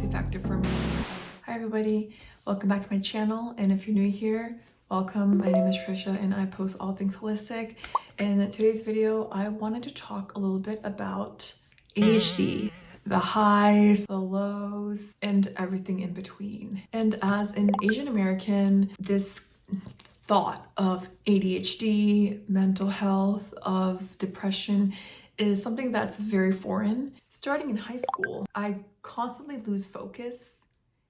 most effective for me. Hi everybody, welcome back to my channel, and if you're new here, welcome. My name is Trisha and I post all things holistic. In today's video, I wanted to talk a little bit about ADHD, the highs, the lows, and everything in between. And as an Asian American, this thought of ADHD, mental health, of depression is something that's very foreign. Starting in high school, I constantly lose focus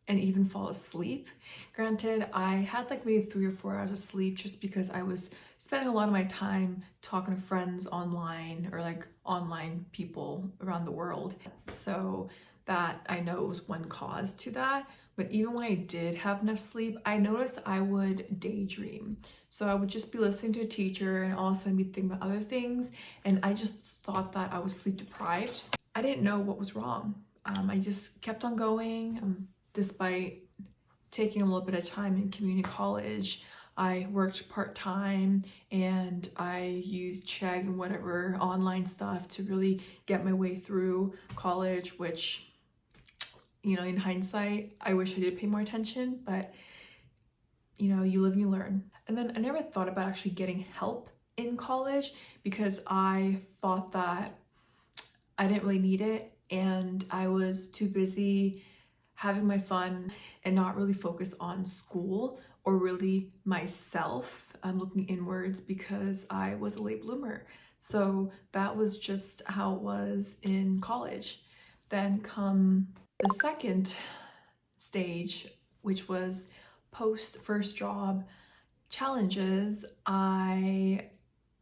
and even fall asleep. Granted, I had like maybe 3 or 4 hours of sleep just because I was spending a lot of my time talking to friends online or like online people around the world. So that I know was one cause to that. But even when I did have enough sleep, I noticed I would daydream. So I would just be listening to a teacher and all of a sudden be thinking about other things. And I just thought that I was sleep deprived. I didn't know what was wrong. I just kept on going. Despite taking a little bit of time in community college, I worked part-time and I used Chegg and whatever online stuff to really get my way through college, which, you know, in hindsight, I wish I did pay more attention, but you know, you live and you learn. And then I never thought about actually getting help in college because I thought that I didn't really need it and I was too busy having my fun and not really focus on school or really myself. I'm looking inwards because I was a late bloomer. So that was just how it was in college. Then come the second stage, which was post first job challenges, I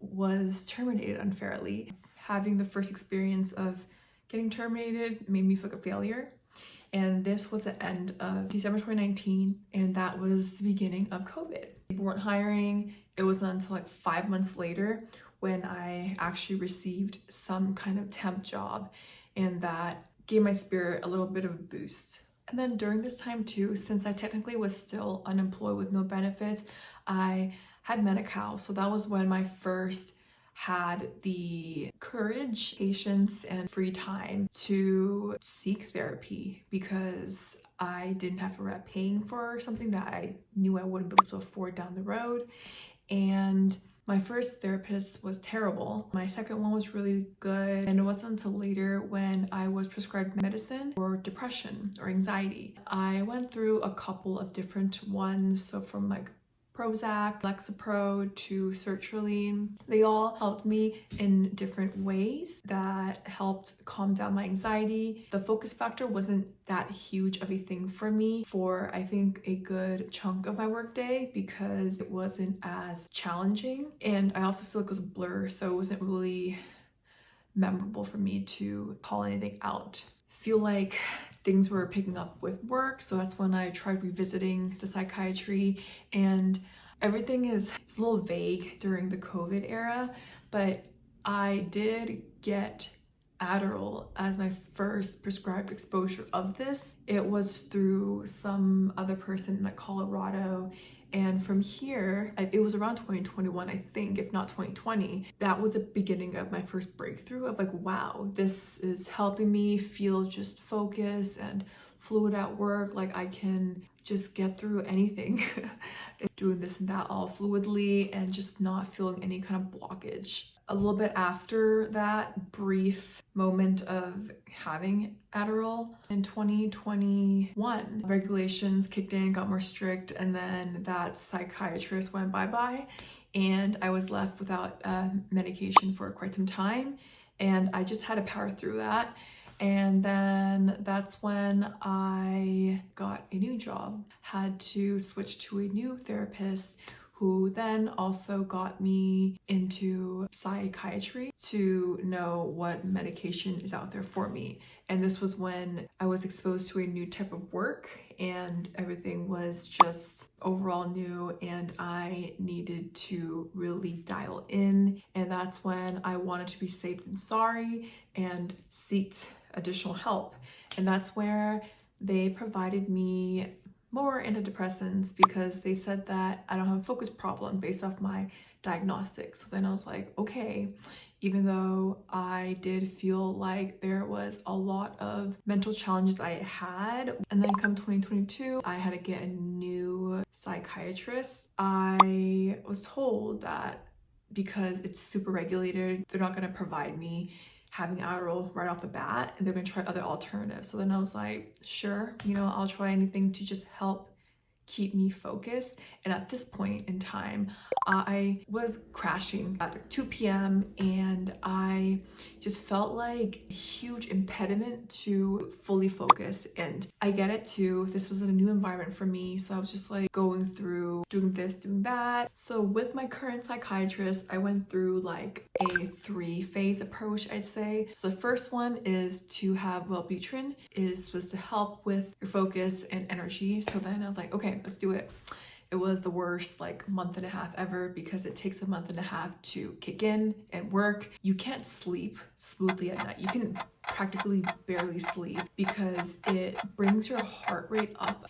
was terminated unfairly. Having the first experience of getting terminated made me feel like a failure. And this was the end of December 2019, and that was the beginning of COVID. People weren't hiring. It wasn't until like 5 months later when I actually received some kind of temp job, and that gave my spirit a little bit of a boost. And then during this time too, since I technically was still unemployed with no benefits, I had Medi-Cal. So that was when I first had the courage, patience, and free time to seek therapy because I didn't have to regret paying for something that I knew I wouldn't be able to afford down the road. And my first therapist was terrible. My second one was really good. And it wasn't until later when I was prescribed medicine for depression or anxiety. I went through a couple of different ones. So from like Prozac, Lexapro to sertraline. They all helped me in different ways that helped calm down my anxiety. The focus factor wasn't that huge of a thing for me for I think a good chunk of my workday because it wasn't as challenging. And I also feel like it was a blur, so it wasn't really memorable for me to call anything out. Feel like things were picking up with work, so that's when I tried revisiting the psychiatry, and everything is a little vague during the COVID era, but I did get Adderall as my first prescribed exposure of this. It was through some other person in like Colorado. And from here, it was around 2021, I think, if not 2020. That was the beginning of my first breakthrough of like, wow, this is helping me feel just focus and fluid at work. Like I can just get through anything doing this and that all fluidly and just not feeling any kind of blockage. A little bit after that brief moment of having Adderall in 2021, regulations kicked in, got more strict, and then that psychiatrist went bye-bye and I was left without medication for quite some time, and I just had to power through that. And then that's when I got a new job, had to switch to a new therapist who then also got me into psychiatry to know what medication is out there for me. And this was when I was exposed to a new type of work and everything was just overall new and I needed to really dial in. And that's when I wanted to be safe than sorry and seeked additional help. And that's where they provided me more antidepressants because they said that I don't have a focus problem based off my diagnostics. So then I was like, okay, even though I did feel like there was a lot of mental challenges I had. And then come 2022, I had to get a new psychiatrist. I was told that because it's super regulated, they're not going to provide me having Adderall right off the bat, and they're going to try other alternatives. So then I was like, sure, you know, I'll try anything to just help keep me focused. And at this point in time, I was crashing at like 2 p.m. and I just felt like a huge impediment to fully focus. And I get it too. This was a new environment for me. So I was just like going through doing this, doing that. So with my current psychiatrist, I went through like a 3-phase approach, I'd say. So the first one is to have Wellbutrin. It is supposed to help with your focus and energy. So then I was like, okay, let's do it. It was the worst like month and a half ever because it takes a month and a half to kick in and work. You can't sleep smoothly at night. You can practically barely sleep because it brings your heart rate up.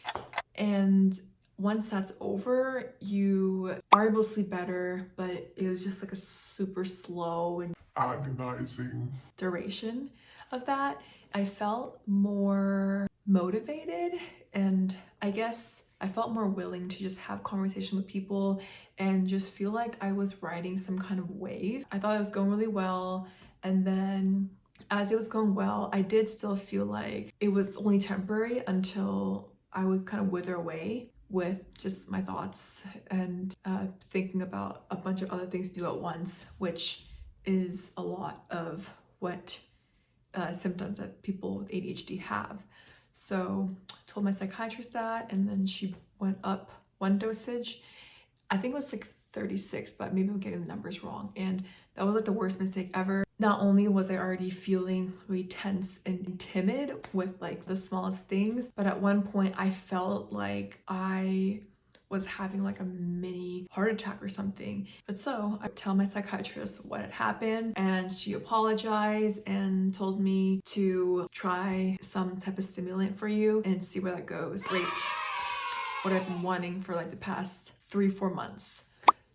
And once that's over, you are able to sleep better, but it was just like a super slow and agonizing duration of that. I felt more motivated, and I guess I felt more willing to just have conversation with people and just feel like I was riding some kind of wave. I thought it was going really well, and then as it was going well, I did still feel like it was only temporary until I would kind of wither away with just my thoughts and thinking about a bunch of other things to do at once, which is a lot of what symptoms that people with ADHD have. So I told my psychiatrist that, and then she went up one dosage. I think it was like 36, but maybe I'm getting the numbers wrong. And that was like the worst mistake ever. Not only was I already feeling really tense and timid with like the smallest things, but at one point I felt like I was having like a mini heart attack or something. But so I tell my psychiatrist what had happened, and she apologized and told me to try some type of stimulant for you and see where that goes. Great. What I've been wanting for like the past 3-4 months.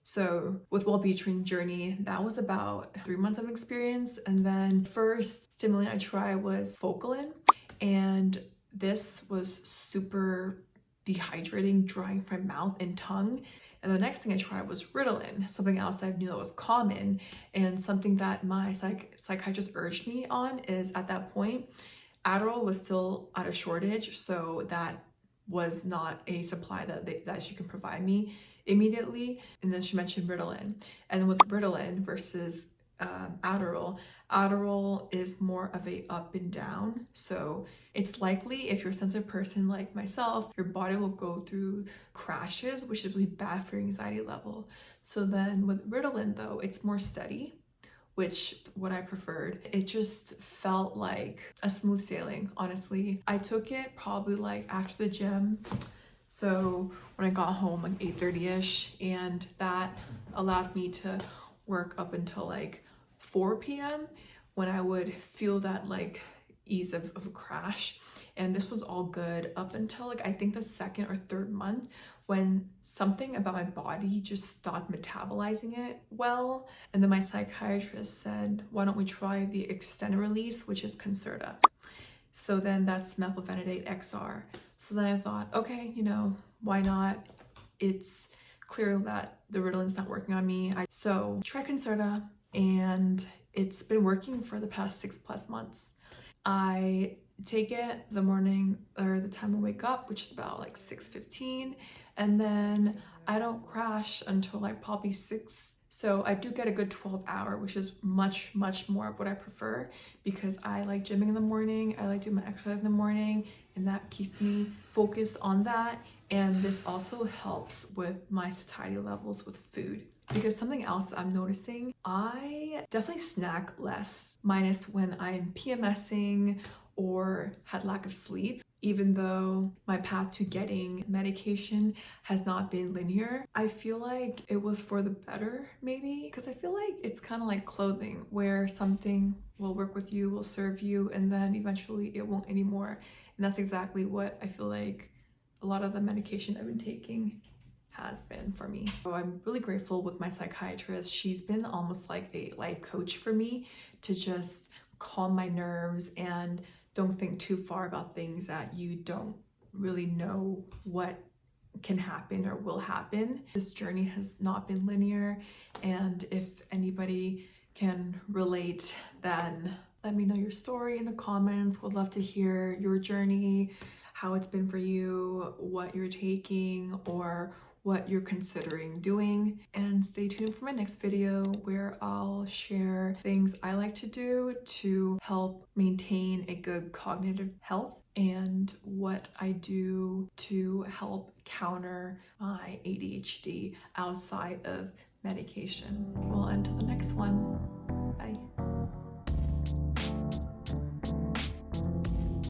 So with Wellbutrin journey, that was about 3 months of experience. And then first stimulant I tried was Focalin, and this was super dehydrating, drying from mouth and tongue. And the next thing I tried was Ritalin, something else I knew that was common, and something that my psychiatrist urged me on is at that point, Adderall was still at a shortage, so that was not a supply that she can provide me immediately. And then she mentioned Ritalin, and with Ritalin versus Adderall is more of a up and down. So it's likely if you're a sensitive person like myself, your body will go through crashes, which is really bad for your anxiety level. So then with Ritalin though, it's more steady, which what I preferred. It just felt like a smooth sailing, honestly. I took it probably like after the gym. So when I got home like 8:30ish, and that allowed me to work up until like 4 p.m. when I would feel that like ease of a crash. And this was all good up until like I think the 2nd or 3rd month, when something about my body just stopped metabolizing it well. And then my psychiatrist said, why don't we try the extended release, which is Concerta. So then that's Methylphenidate XR. So then I thought, okay, you know, why not? It's clear that the Ritalin's not working on me. So try Concerta, and it's been working for the past 6+ months. I take it the morning or the time I wake up, which is about like 6:15, and then I don't crash until like probably 6. So I do get a good 12-hour, which is much more of what I prefer, because I like gymming in the morning, I like doing my exercise in the morning, and that keeps me focused on that. And this also helps with my satiety levels with food. Because something else I'm noticing, I definitely snack less, minus when I'm PMSing or had lack of sleep. Even though my path to getting medication has not been linear, I feel like it was for the better, maybe, because I feel like it's kind of like clothing, where something will work with you, will serve you, and then eventually it won't anymore. And that's exactly what I feel like a lot of the medication I've been taking has been for me. So I'm really grateful with my psychiatrist. She's been almost like a life coach for me to just calm my nerves and don't think too far about things that you don't really know what can happen or will happen. This journey has not been linear, and if anybody can relate, then let me know your story in the comments. Would love to hear your journey, how it's been for you, what you're taking, or what you're considering doing. And stay tuned for my next video where I'll share things I like to do to help maintain a good cognitive health and what I do to help counter my ADHD outside of medication. Well, until the next one, bye.